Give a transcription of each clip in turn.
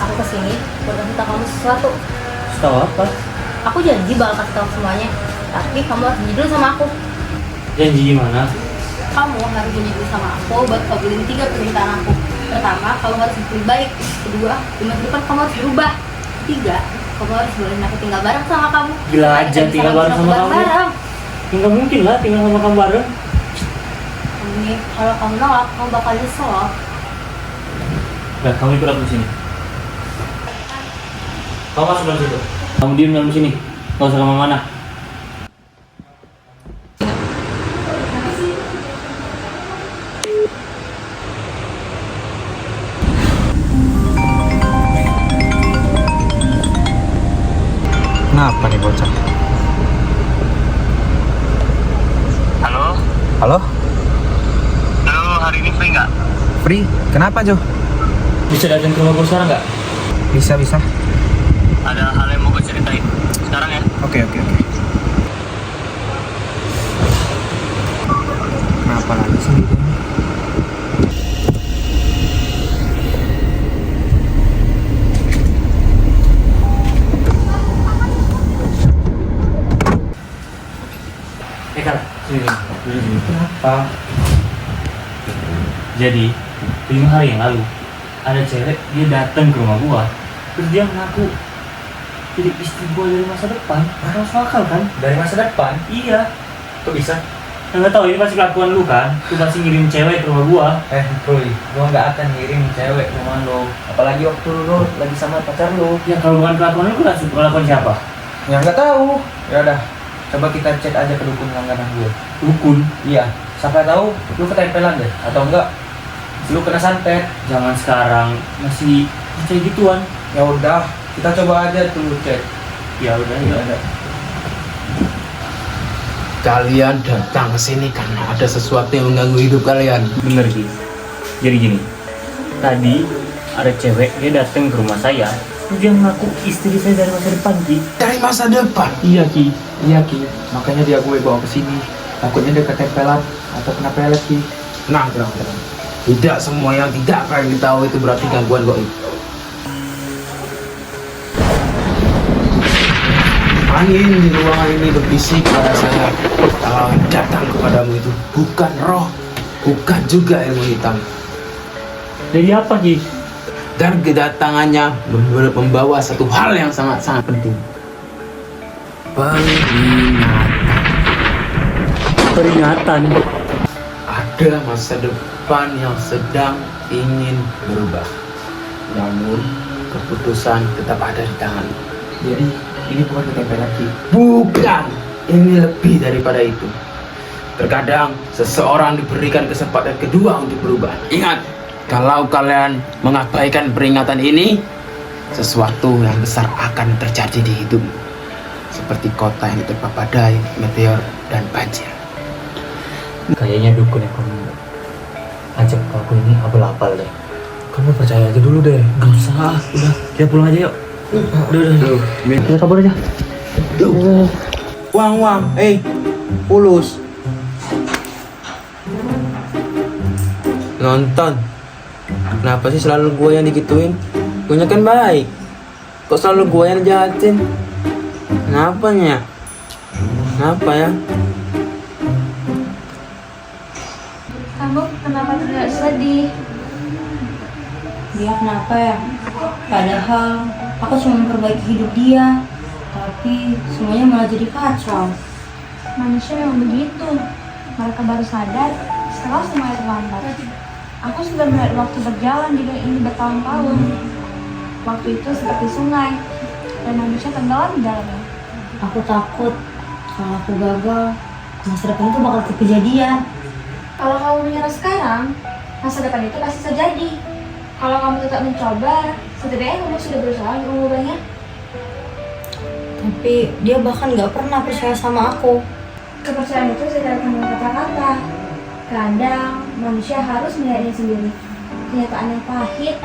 Aku kesini buat kasih tahu kamu sesuatu. Tahu apa? Aku janji bakal kasih tahu semuanya. Tapi kamu harus jujur sama aku. Janji gimana? Kamu harus jujur sama aku buat kabulin 3 permintaan aku. Pertama, kamu harus lebih baik. Kedua, di masa depan kamu harus berubah. Ketiga, kamu harus bolehin aku tinggal bareng sama kamu. Gila aja tinggal bareng sama kamu. Bareng. Nggak mungkin lah tinggal sama kamu bareng. Ini kalau kamu nolak, kamu bakal nyesel loh. Nah, kamu ikut aku sini. Kamu masuk dalam situ. Kamu diam dalam sini. Nggak usah kemana-mana. Kenapa nih bocah? Halo, Halo? lu hari ini free nggak? Free? Kenapa Jo? Bisa datang ke rumah gue sekarang nggak? Bisa. Ada hal yang mau gue ceritain. Sekarang ya? Oke. Kenapa lagi sih dia? Kal, sini. Kenapa? Jadi 5 hari yang lalu ada cewek dia datang ke rumah gua, terus dia ngaku jadi istri gua dari masa depan. Masuk akal kan? Dari masa depan? Iya. Kok bisa? Nggak tahu ini pasti kelakuan lu kan? Lu pasti ngirim cewek ke rumah gua. Boy, gua nggak akan ngirim cewek ke rumah lo. Apalagi waktu lo lagi sama pacar lo. Ya kalau bukan kelakuan lu, kelakuan siapa? Ya nggak tahu. Ya udah, coba kita cek aja ke dukun langganan gue. Dukun. Iya, siapa tahu lu ketempelan deh, atau enggak lu kena santet. Jangan sekarang masih percaya gituan. Ya udah, kita coba aja dulu cek. Ya udah. Kalian datang ke sini karena ada sesuatu yang mengganggu hidup kalian. Bener Ki. Jadi gini, tadi ada cewek dia datang ke rumah saya, terus dia mengaku istri saya dari masa depan Ki. Dari masa depan. Iya Ki, makanya dia gue bawa ke sini. Takutnya dia ketempelan atau kena pelet Ki. Tenang. Tidak semua yang tidak kalian tahu itu berarti gangguan goib. Angin di ruangan ini berbisik pada saya kalau datang kepadamu itu bukan roh, bukan juga ilmu hitam. Dari apa Ki? Dan kedatangannya membawa satu hal yang sangat penting. Peringatan. Ada masa depan yang sedang ingin berubah, namun keputusan tetap ada di tangan. Jadi ini bukan ketempelan Ki. Bukan, ini lebih daripada itu. Terkadang seseorang diberikan kesempatan kedua untuk berubah. Ingat, kalau kalian mengabaikan peringatan ini, sesuatu yang besar akan terjadi di hidupmu, seperti kota yang diterpa badai, meteor, dan banjir. Kayaknya dukun yang kamu ajak aku ini abal-abal deh. Kamu percaya aja dulu deh. Gak usah, udah kita pulang aja yuk. Udah. Kita kabur aja. Wang, ulus. Nonton. Kenapa sih selalu gue yang digituin? Gue kan baik. Kok selalu gue yang jahatin? Kenapa ya? Kamu kenapa tidak sedih? Dia kenapa ya? Padahal aku cuma memperbaiki hidup dia, tapi semuanya malah jadi kacau. Manusia yang begitu, mereka baru sadar setelah semuanya terlambat. Aku sudah melihat waktu berjalan di dunia ini bertahun-tahun. Waktu itu seperti sungai, dan manusia tenggelam di dalamnya. Aku takut kalau aku gagal, masa depan itu bakal kejadian. Kalau kamu menyerah sekarang, masa depan itu pasti terjadi. Kalau kamu tetap mencoba, setidaknya kamu sudah berusaha untuk mengubahnya. Tapi dia bahkan gak pernah percaya sama aku. Kepercayaan itu tidak akan kata-kata. Kadang manusia harus melihatnya sendiri. Kenyataan yang pahit.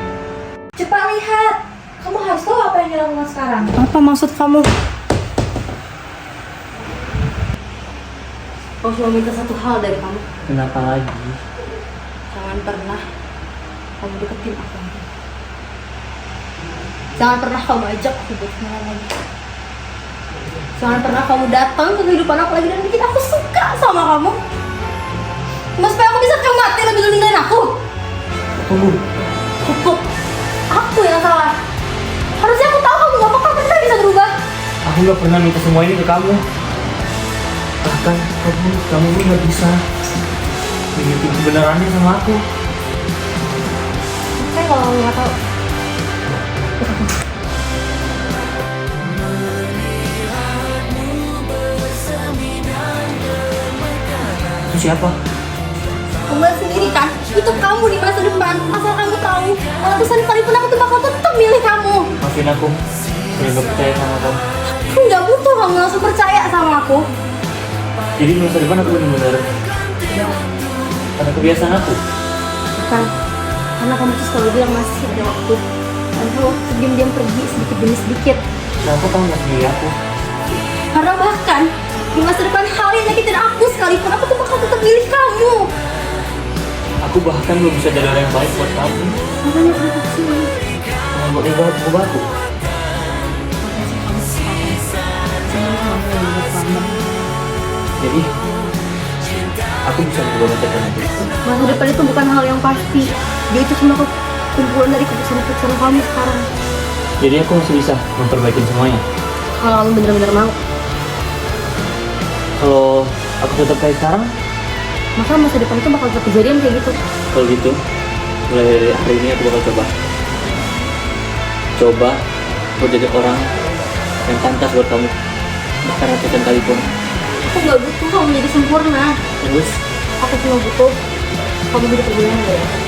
Cepat lihat, kamu harus tahu apa yang dilakukan sekarang. Apa maksud kamu? Aku cuma minta satu hal dari kamu. Kenapa lagi? Jangan pernah kamu deketin aku lagi. Jangan pernah kamu ajak aku buat kenalan lagi. Jangan pernah kamu datang ke kehidupan aku lagi dan bikin aku suka sama kamu. Cuma supaya aku bisa mati lebih dulu ninggalin aku. Tunggu. Cukup. Aku yang salah. Harusnya aku tahu kamu gak bakal pernah bisa berubah. Aku nggak pernah minta semua ini ke kamu. Bahkan kamu pun nggak bisa mengerti kebenarannya sama aku. Oke, kalau kamu gak tahu. Itu siapa? Kamu lihat sendiri kan, itu kamu di masa depan. Asal kamu tahu, ratusan kali pun aku tuh bakal tetap milih kamu. Maafin aku. Saya nggak percaya sama kamu. Aku nggak butuh kamu langsung percaya sama aku. Jadi masa depan aku benar-benar karena kebiasaan aku. Bukan, karena kamu tuh selalu bilang masih ada waktu. Dan kamu diam-diam pergi sedikit demi sedikit. Kenapa kamu nggak milih aku? Karena bahkan di masa depan hal yang nyakitin aku sekalipun, aku tuh bakal tetap milih kamu. Aku bahkan belum bisa jadi orang yang baik buat kamu. Makanya aku kesini. Kamu buat ubah aku. Jadi aku bisa berubah masa depan aku. Masa depan itu bukan hal yang pasti. Dia itu cuma kumpulan dari keputusan-keputusan kamu sekarang. Jadi aku masih bisa memperbaiki semuanya. Kalau kamu benar-benar mau, Kalau aku tetap kayak sekarang, maka masa depan itu bakal tetap kejadian kayak gitu. kalau gitu mulai dari hari ini aku bakal coba buat jadi orang yang pantas buat kamu, bahkan ratusan kali pun. Aku gak butuh kamu jadi sempurna. Terus Aku cuma butuh kamu hidup lebih baik.